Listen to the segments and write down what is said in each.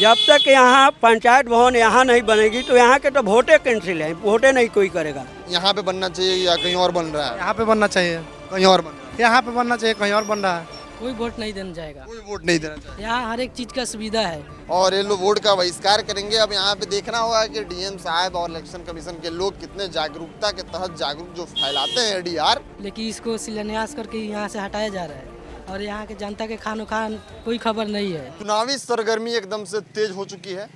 जब तक यहाँ पंचायत भवन यहाँ नहीं बनेगी तो यहाँ के तो वोटे कैंसिल है, वोटे नहीं कोई करेगा। यहाँ पे बनना चाहिए या कहीं और बन रहा है? यहाँ पे बनना चाहिए, कहीं और बन रहा है, यहाँ पे बनना चाहिए, कहीं और बन रहा है। कोई वोट नहीं देना जाएगा। कोई वोट नहीं देना चाहिए यहाँ हर एक चीज का सुविधा है। और ये लोग वोट का बहिष्कार करेंगे। अब यहाँ पे देखना होगा कि डीएम साहब और इलेक्शन कमीशन के लोग कितने जागरूकता के तहत जागरूक जो फैलाते हैं एडीआर, लेकिन इसको शिलान्यास करके यहाँ से हटाया जा रहा है और यहाँ के जनता के खानो खान कोई खबर नहीं है। चुनावी सरगर्मी एकदम से तेज हो चुकी है।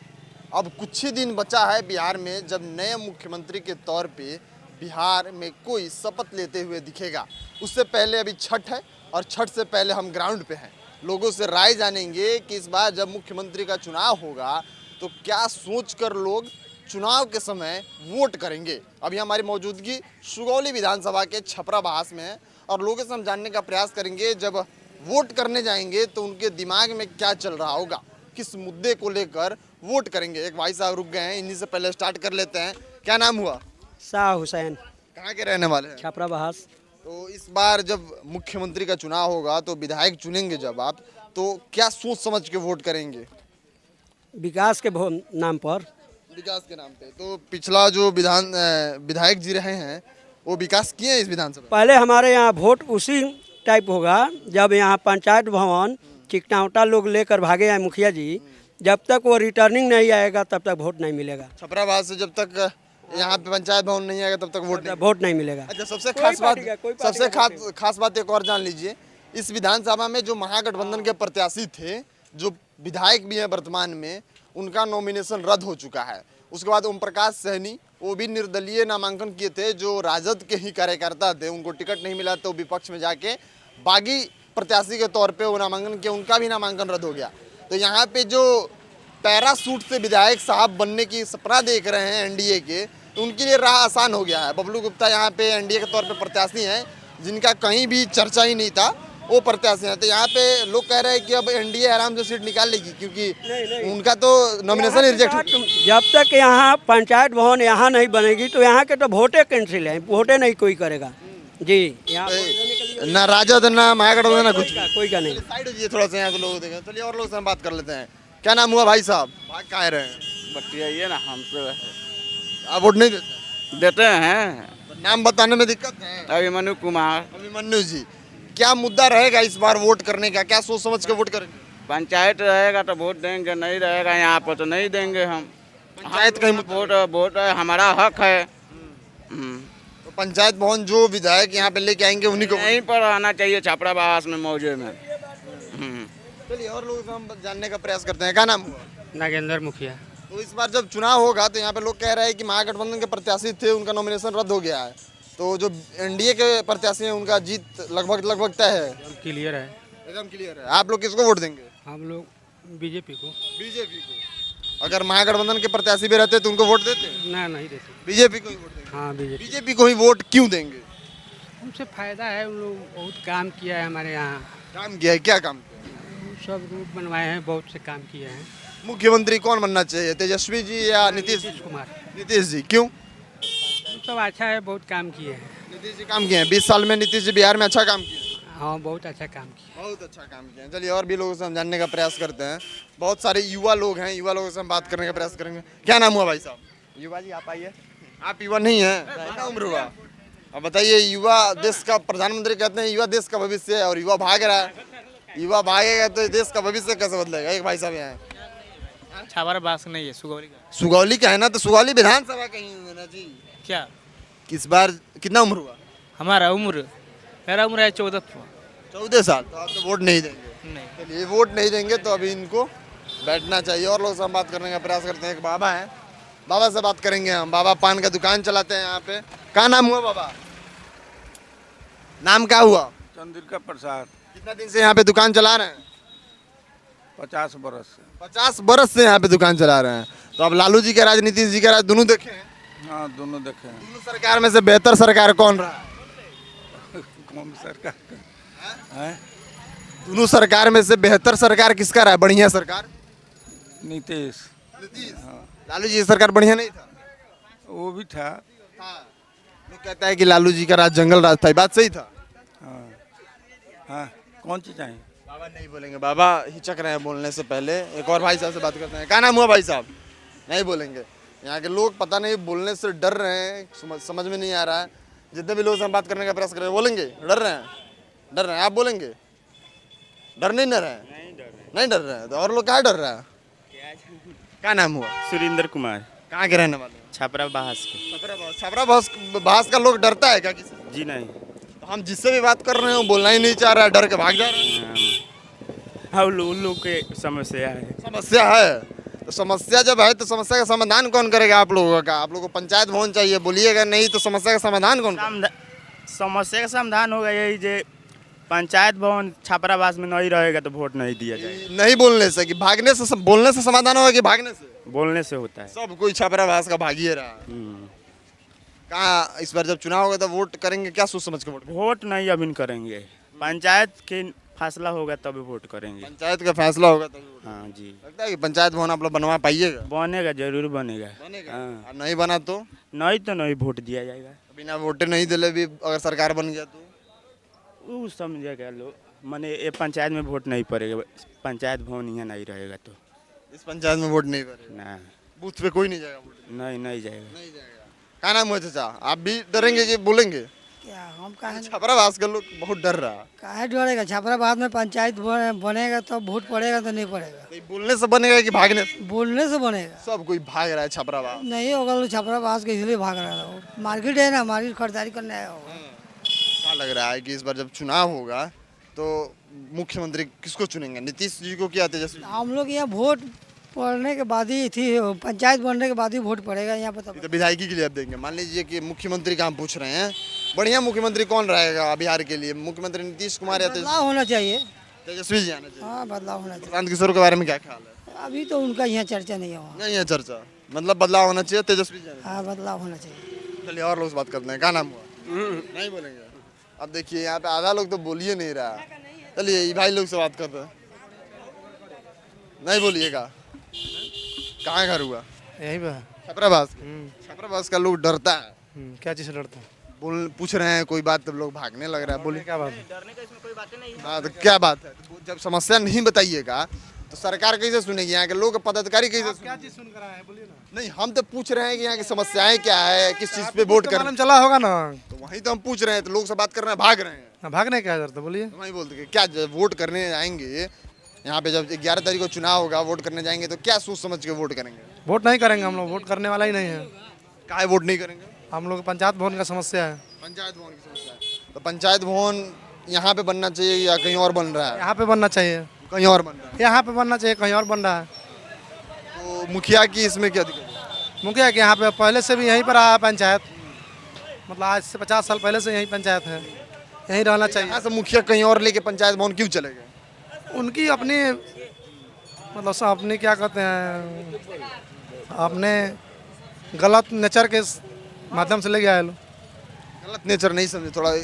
अब कुछ ही दिन बचा है बिहार में जब नए मुख्यमंत्री के तौर पे बिहार में कोई शपथ लेते हुए दिखेगा। उससे पहले अभी छठ है और छठ से पहले हम ग्राउंड पे हैं, लोगों से राय जानेंगे कि इस बार जब मुख्यमंत्री का चुनाव होगा तो क्या सोचकर लोग चुनाव के समय वोट करेंगे। अभी हमारी मौजूदगी सुगौली विधानसभा के छपरा बहास में है और लोगों से हम जानने का प्रयास करेंगे जब वोट करने जाएंगे तो उनके दिमाग में क्या चल रहा होगा, किस मुद्दे को लेकर वोट करेंगे। एक भाई साहब रुक गए हैं, इन्हीं से पहले स्टार्ट कर लेते हैं। क्या नाम हुआ? शाह हुसैन, कहाँ के रहने वाले हैं? छपरा बहास। तो इस बार जब मुख्यमंत्री का चुनाव होगा तो विधायक चुनेंगे जब आप, तो क्या सोच समझ के वोट करेंगे? विकास के नाम पर। विकास के नाम पे। तो पिछला जो विधायक जी रहे हैं वो विकास किए हैं इस विधानसभा? पहले हमारे यहाँ वोट उसी टाइप होगा जब यहाँ पंचायत भवन चिकनावटा लोग लेकर भागे हैं मुखिया जी, जब तक वो रिटर्निंग नहीं आएगा तब तक वोट नहीं मिलेगा। छपरा बात से जब तक यहाँ पे पंचायत भवन नहीं आएगा तब तक वोट नहीं मिलेगा। अच्छा, सबसे खास बात एक और जान लीजिए। इस विधानसभा में जो महागठबंधन के प्रत्याशी थे, जो विधायक भी हैं वर्तमान में, उनका नॉमिनेशन रद्द हो चुका है। उसके बाद ओम प्रकाश सहनी, वो भी निर्दलीय नामांकन किए थे, जो राजद के ही कार्यकर्ता थे, उनको टिकट नहीं मिला तो विपक्ष में जाके बागी प्रत्याशी के तौर पे वो नामांकन किया, उनका भी नामांकन रद्द हो गया। तो यहाँ पे जो पैरासूट से विधायक साहब बनने की सपना देख रहे हैं एनडीए के, तो उनके लिए राह आसान हो गया है। बबलू गुप्ता यहाँ पे एनडीए के तौर पे प्रत्याशी हैं, जिनका कहीं भी चर्चा ही नहीं था, वो प्रत्याशी हैं। तो यहाँ पे लोग कह रहे हैं कि अब एनडीए आराम से सीट निकाल लेगी क्योंकि उनका तो नॉमिनेशन रिजेक्ट हो। जब तक यहाँ पंचायत भवन यहाँ नहीं बनेगी तो यहाँ के तो वोटे कैंसिल है, वोटे नहीं कोई करेगा जी। यहाँ ना राजद ना महागठबंधन ना कुछ कोई का नहीं। साइड हो जाइए थोड़ा सा, यहाँ से लोग देखें। चलिए और लोग से हम बात कर लेते हैं। क्या नाम हुआ भाई साहब? भाग कहाँ रहे हैं? बतियाइए ना हमसे। आप वोट नहीं देते? देते हैं। नाम बताने में दिक्कत है। अभिमन्यु कुमार। अभिमन्यु जी, क्या मुद्दा रहेगा इस बार वोट करने का? क्या सोच समझ के वोट करेंगे? पंचायत रहेगा तो वोट देंगे, नहीं रहेगा यहाँ पर तो नहीं देंगे हम। पंचायत का ही वोट हमारा हक है। तो पंचायत भवन जो विधायक यहाँ पे लेके आएंगे उन्हीं को यहीं पर आना चाहिए, छपरा बहास में मौजे में। चलिए और लोगों से हम जानने का प्रयास करते हैं। क्या नाम हुआ? नागेंद्र मुखिया। तो इस बार जब चुनाव होगा तो यहाँ पे लोग कह रहे हैं कि महागठबंधन के प्रत्याशी थे, उनका नॉमिनेशन रद्द हो गया है, तो जो एनडीए के प्रत्याशी हैं उनका जीत लगभग तय है। क्लियर है, एकदम क्लियर है। आप लोग किसको वोट देंगे? हम लोग बीजेपी को। बीजेपी को। अगर महागठबंधन के प्रत्याशी भी रहते तो उनको वोट देते? ना, नहीं देते। बीजेपी को ही वोट देंगे? हाँ, बीजेपी को ही वोट क्यों देंगे? उनसे फायदा है, उन लोग बहुत काम किया है हमारे यहाँ। काम किया है? क्या काम किया? सब रूट बनवाए हैं, बहुत से काम किए हैं। मुख्यमंत्री कौन बनना चाहिए, तेजस्वी जी या नीतीश कुमार? नीतीश जी। क्यों? सब अच्छा है, बहुत काम किए हैं। नीतीश जी काम किए हैं 20 साल में। नीतीश जी बिहार में अच्छा काम किए हैं। हाँ, बहुत अच्छा काम किया। बहुत अच्छा काम किया। चलिए और भी लोगों से हम जानने का प्रयास करते हैं। बहुत सारे युवा लोग हैं, युवा लोगों से हम बात करने का प्रयास करेंगे। क्या नाम हुआ भाई साहब? युवा जी आप आइए। आप युवा नहीं हैं? कितना उम्र हुआ? अब बताइए, युवा देश का, प्रधानमंत्री कहते हैं युवा देश का भविष्य है और युवा भाग रहा है। युवा भागेगा तो देश का भविष्य कैसे बदलेगा? एक भाई साहब यहाँ छावर बास नहीं है, सुगौली का। सुगौली का है ना, तो सुगौली विधानसभा कहीं है ना जी। क्या इस बार कितना उम्र हुआ? हमारा उम्र, मेरा उम्र है 14 साल। तो आप तो वोट नहीं देंगे? नहीं। चलिए, वोट नहीं देंगे तो अभी इनको बैठना चाहिए। और लोग से हम बात करने का प्रयास करते हैं। एक बाबा है, बाबा से बात करेंगे हम। बाबा पान का दुकान चलाते हैं यहाँ पे। क्या नाम हुआ बाबा? नाम क्या हुआ? चंद्रिका प्रसाद। कितना दिन से यहाँ पे दुकान चला रहे हैं? 50 बरस से। 50 बरस से यहाँ पे दुकान चला रहे हैं। तो अब लालू जी का राज, नीतीश जी का राज दोनों देखे हैं? हाँ, दोनों देखे हैं। दोनों सरकार में से बेहतर सरकार कौन रहा? कौन सरकार है? दोनों सरकार में से बेहतर सरकार किसका रहा? बढ़िया सरकार? नीतीश। नीतीश। लालू जी की सरकार बढ़िया नहीं था? वो भी था। लोग कहता है कि लालू जी का राज जंगल राज था, बात सही था? हाँ हाँ, कौन चीज़ चाहिए? बाबा नहीं बोलेंगे, बाबा हिचक रहे हैं बोलने से पहले। एक और भाई साहब से बात करते हैं। क्या नाम हुआ भाई साहब? नहीं बोलेंगे। यहाँ के लोग पता नहीं बोलने से डर रहे हैं, समझ में नहीं आ रहा है। जितने भी लोग से हम बात करने का प्रयास कर रहे हैं, बोलेंगे डर रहे हैं, डर रहे हैं। आप बोलेंगे डर नहीं रहे हैं? नहीं डर रहे हैं। तो और लोग क्या डर रहा है? क्या नाम हुआ? सुरेंद्र कुमार, कहाँ के रहने वाले? छपरा बहास के। छपरा भास का लोग डरता है क्या किसी से? जी नहीं, तो हम जिससे भी बात कर रहे हो बोलना ही नहीं चाह रहा है, डर के भाग जा रहा है। हाँ उन लोग के समस्या है। समस्या है तो समस्या जब है तो समस्या का समाधान कौन करेगा आप लोगों का? आप लोगों को पंचायत भवन चाहिए, बोलिएगा नहीं तो समस्या का समाधान कौन करेगा? समस्या का समाधान होगा यही जे पंचायत भवन छपरावास में नहीं रहेगा तो वोट नहीं दिया जाएगा। नहीं बोलने से कि भागने से? बोलने से समाधान होगा कि भागने से? बोलने से होता है। सब कोई छपरावास का भागिए रहा। कहाँ इस बार जब चुनाव होगा तब वोट करेंगे? क्या सोच समझ के वोट? वोट नहीं अभी करेंगे, पंचायत के फैसला होगा तभी वोट करेंगे। पंचायत का फैसला होगा तब वोट। हाँ जी, लगता है कि पंचायत भवन आप लोग बनवा पाइएगा? बनेगा, जरूर बनेगा। हाँ। और नहीं बना तो? नहीं तो नहीं वोट दिया जाएगा। बिना वोटे नहीं दिले भी अगर सरकार बन गया तो? वो समझेगा लोग, माने ये पंचायत में वोट नहीं पड़ेगा, पंचायत भवन यहाँ नहीं रहेगा तो। इस पंचायत में वोट नहीं पड़ेगा? ना, बूथ पे कोई नहीं जाएगा वोट? नहीं जाएगा। नहीं जाएगा। क्या नाम हुआ चाचा? आप भी डरेंगे कि बोलेंगे? क्या हम कहा छपरावास के लोग बहुत डर रहा है। काहे डरेगा? छपराबाद में पंचायत बनेगा तो वोट पड़ेगा तो नहीं पड़ेगा? नहीं, बोलने से बनेगा कि भागने से? बोलने से बनेगा। सब कोई भाग रहा है छपरावास। नहीं होगा तो छपराबाद के इसलिए भाग रहा है। मार्केट है ना, मार्केट खरीदारी करने आया होगा। क्या लग रहा है कि इस बार जब चुनाव होगा तो मुख्यमंत्री किसको चुनेंगे? नीतीश जी को क्या तेजस्वी? हम लोग यहाँ वोट पड़ने के बाद ही थी, पंचायत बनने के बाद ही वोट पड़ेगा यहाँ पर। तो विधायकी के लिए आप देंगे? मान लीजिए कि मुख्यमंत्री का हम पूछ रहे हैं, बढ़िया मुख्यमंत्री कौन रहेगा बिहार के लिए? मुख्यमंत्री नीतीश कुमार या बदलाव होना चाहिए। तेजस्वी जी आना चाहिए? हाँ, बदलाव होना चाहिए। प्रशांत किशोर के बारे में क्या ख्याल है? अभी तो उनका यहाँ चर्चा नहीं हुआ। नहीं है चर्चा, मतलब बदलाव होना चाहिए, तेजस्वी जी आना चाहिए। हाँ, बदलाव होना चाहिए। चलिए और लोग से बात करते हैं। क्या नाम हुआ? नहीं बोलेंगे। अब देखिए यहाँ पे आधा लोग तो बोल ही नहीं रहा। चलिए ये भाई लोग से बात करते हैं। नहीं बोलिएगा। कहाँ घर हुआ? यही पे। छपरावास। छपरावास का लोग डरता है। क्या चीज़ से डरता है? बोल पूछ रहे हैं कोई बात, तब लोग भागने लग रहा है। बोलिए क्या बात है? डरने का इसमें कोई बात नहीं है। हाँ तो क्या बात है? तो जब समस्या नहीं बताइएगा तो सरकार कैसे सुनेगी? यहाँ के लोग पदाधिकारी कैसे क्या चीज़ सुन कर आए हैं? बोलिए ना। नहीं, हम तो पूछ रहे हैं कि यहाँ की समस्याएं क्या है, किस चीज पे वोट करना। मालूम चला होगा ना। तो वही तो हम पूछ रहे हैं। तो लोग से बात कर रहे हैं, भाग रहे हैं। भागने क्या जरूरत है? बोलिए। तो वही बोलते कि क्या वोट करने आएंगे यहाँ पे, जब 11 तारीख को चुनाव होगा, वोट करने जाएंगे तो क्या सोच समझ के वोट करेंगे? वोट नहीं करेंगे हम लोग, वोट करने वाला ही नहीं है। काहे वोट नहीं करेंगे? हम लोग पंचायत भवन का समस्या है। पंचायत भवन की समस्या है। तो पंचायत भवन यहाँ पे बनना चाहिए या कहीं और बन रहा है? यहाँ पे बनना चाहिए। कहीं और बन रहा है। यहाँ पे बनना चाहिए, कहीं और बन रहा है। तो मुखिया की इसमें क्या दिक्कत है? मुखिया कि यहाँ पे पहले से भी यहीं पर आया पंचायत, मतलब आज से 50 साल पहले से यहीं पंचायत है, यहीं रहना चाहिए। यहाँ से मुखिया कहीं और लेके पंचायत भवन क्यों चले गए? उनकी अपनी मतलब अपनी क्या कहते हैं, अपने गलत नेचर के माध्यम से ले गया है लोग। गलत नेचर नहीं समझे, थोड़ा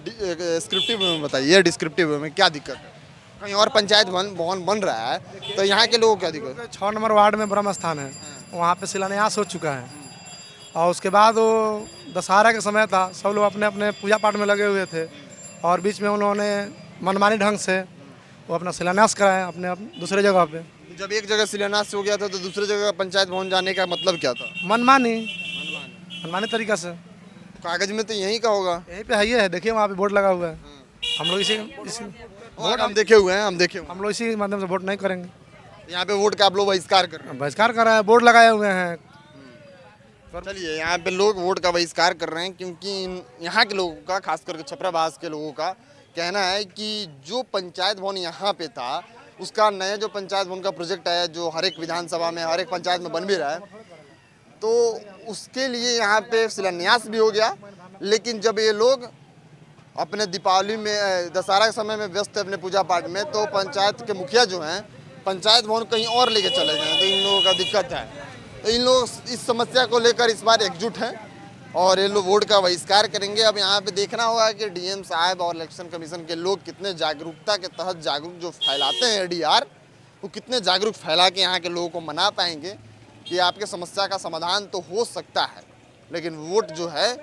डिस्क्रिप्टिव में बताइए। डिस्क्रिप्टिव में क्या दिक्कत है? कहीं और पंचायत भवन बन रहा है तो यहाँ के लोगों को क्या दिक्कत है? 6 नंबर वार्ड में ब्रह्म स्थान है, वहाँ पे शिलान्यास हो चुका है। और उसके बाद वो दशहरा के समय था, सब लोग अपने अपने पूजा पाठ में लगे हुए थे और बीच में उन्होंने मनमानी ढंग से वो अपना शिलान्यास कराया अपने दूसरे जगह पे। जब एक जगह शिलान्यास हो गया था तो दूसरे जगह पंचायत भवन जाने का मतलब क्या था? मनमानी तरीका से। कागज में तो यहीं का होगा। यहीं पे है, देखिए वहाँ पे बोर्ड लगा हुआ है। हम लोग इसी वोट हम देखे हुए हैं, हम देखे हुए हैं। हम लोग इसी माध्यम से वोट नहीं करेंगे। यहाँ पे वोट का आप लोग बहिष्कार कर रहे हैं। बहिष्कार कर रहा है, बोर्ड लगाए हुए हैं। चलिए यहाँ पे लोग वोट का बहिष्कार कर रहे हैं क्योंकि यहाँ के लोगों का, खास करके छपरावास के लोगों का कहना है कि जो पंचायत भवन यहाँ पे था, उसका नया जो पंचायत भवन का प्रोजेक्ट है, जो हर एक विधानसभा में, हर एक पंचायत में बन भी रहा है, तो उसके लिए यहाँ पे शिलान्यास भी हो गया। लेकिन जब ये लोग अपने दीपावली में, दशहरा के समय में व्यस्त है अपने पूजा पाठ में, तो पंचायत के मुखिया जो हैं पंचायत भवन कहीं और लेके चले गए, तो इन लोगों का दिक्कत है। तो इन लोग इस समस्या को लेकर इस बार एकजुट हैं और ये लोग वोट का बहिष्कार करेंगे। अब यहाँ पे देखना होगा कि डीएम साहब और इलेक्शन कमीशन के लोग कितने जागरूकता के तहत जागरूक जो फैलाते हैं एडीआर, वो कितने जागरूक फैला के यहाँ के लोगों को मना पाएंगे कि आपके समस्या का समाधान तो हो सकता है, लेकिन वोट जो है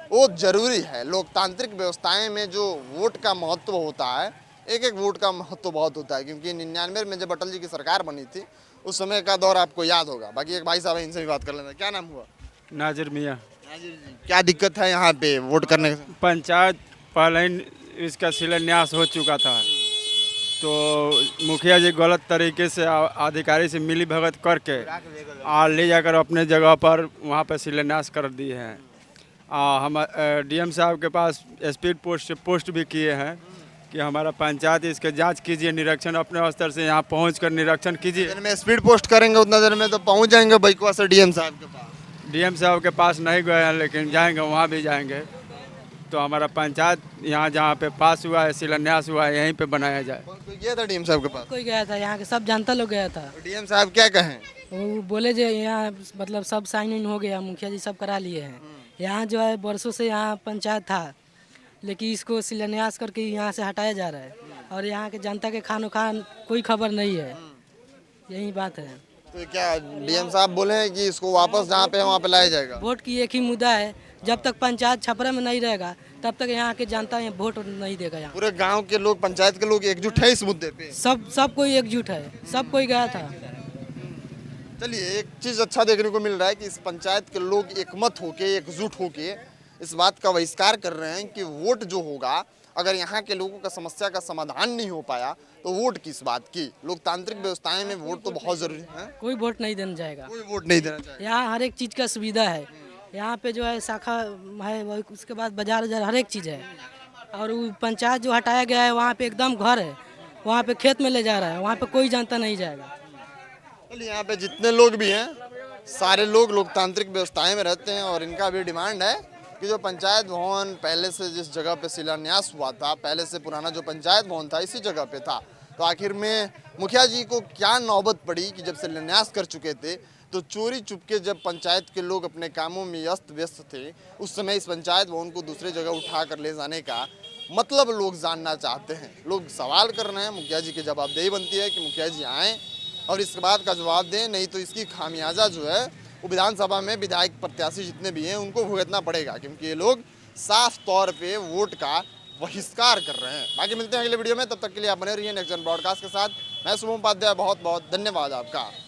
वो जरूरी है। लोकतांत्रिक व्यवस्थाएं में जो वोट का महत्व होता है एक एक वोट का महत्व बहुत होता है, क्योंकि 99 में जब अटल जी की सरकार बनी थी उस समय का दौर आपको याद होगा। बाकी एक भाई साहब है, इनसे भी बात कर लेना। क्या नाम हुआ? नाजिर मियाँ। क्या दिक्कत है यहाँ पे वोट करने का? पंचायत पहले ही इसका शिलान्यास हो चुका था, तो मुखिया जी गलत तरीके से अधिकारी से मिली भगत करके ले जाकर अपने जगह पर वहाँ पर शिलान्यास कर दिए हैं। हम डीएम साहब के पास स्पीड पोस्ट से पोस्ट भी किए हैं कि हमारा पंचायत इसके जांच कीजिए, निरीक्षण अपने स्तर से यहाँ पहुँचकर निरीक्षण कीजिए। दिन में स्पीड पोस्ट करेंगे उतना देर में तो पहुँच जाएंगे बैकुआ से डीएम साहब के पास। डीएम साहब के पास नहीं गए हैं, लेकिन जाएंगे, वहाँ भी जाएंगे। तो हमारा पंचायत यहाँ जहाँ पे पास हुआ है, शिलान्यास हुआ है, यहीं पे बनाया जाए। कोई गया था डीएम साहब के पास? कोई गया था, यहाँ के सब जनता लोग गया था। डीएम साहब क्या कहें? वो बोले जो यहाँ मतलब सब साइन इन हो गया, मुखिया जी सब करा लिए हैं। यहाँ जो है वर्षों से यहाँ पंचायत था, लेकिन इसको शिलान्यास करके यहाँ से हटाया जा रहा है और यहाँ के जनता के खानो खान कोई खबर नहीं है। यही बात है। तो क्या डीएम साहब बोले हैं कि इसको वापस जहाँ पे है वहाँ पे लाया जाएगा? वोट की एक ही मुद्दा है, जब तक पंचायत छपरा में नहीं रहेगा तब तक यहाँ के जनता यहाँ वोट नहीं देगा। यहाँ पूरे गांव के लोग, पंचायत के लोग एकजुट है इस मुद्दे पे? सब कोई एकजुट है, सब कोई गया था। चलिए, एक चीज अच्छा देखने को मिल रहा है कि इस पंचायत के लोग एकमत होके, एकजुट होके इस बात का बहिष्कार कर रहे हैं कि वोट जो होगा, अगर यहाँ के लोगों का समस्या का समाधान नहीं हो पाया तो वोट किस बात की। लोकतांत्रिक व्यवस्थाएं में वोट तो बहुत जरूरी है। कोई वोट नहीं देना जाएगा, कोई वोट नहीं देना चाहिए। यहाँ हर एक चीज़ का सुविधा है। यहाँ पे जो है शाखा है, उसके बाद बाजार उजार हर एक चीज़ है। और वो पंचायत जो हटाया गया है वहाँ पे एकदम घर है, वहाँ पे खेत में ले जा रहा है, वहाँ पे कोई जनता नहीं जाएगा। चलिए, यहाँ पे जितने लोग भी हैं सारे लोग लोकतांत्रिक व्यवस्थाएं में रहते हैं और इनका भी डिमांड है कि जो पंचायत भवन पहले से जिस जगह पे शिलान्यास हुआ था, पहले से पुराना जो पंचायत भवन था इसी जगह पे था, तो आखिर में मुखिया जी को क्या नौबत पड़ी कि जब शिलान्यास कर चुके थे तो चोरी चुपके जब पंचायत के लोग अपने कामों में अस्त व्यस्त थे, उस समय इस पंचायत भवन को दूसरे जगह उठा कर ले जाने का मतलब लोग जानना चाहते हैं। लोग सवाल कर रहे हैं, मुखिया जी की जवाबदेही बनती है कि मुखिया जी आएँ और इस बात का जवाब दें, नहीं तो इसकी खामियाजा जो है वो विधानसभा में विधायक प्रत्याशी जितने भी हैं उनको भुगतना पड़ेगा, क्योंकि ये लोग साफ तौर पे वोट का बहिष्कार कर रहे हैं। बाकी मिलते हैं अगले वीडियो में, तब तक के लिए आप बने रहिए नेक्स्ट जन ब्रॉडकास्ट के साथ। मैं शुभम उपाध्याय, बहुत बहुत धन्यवाद आपका।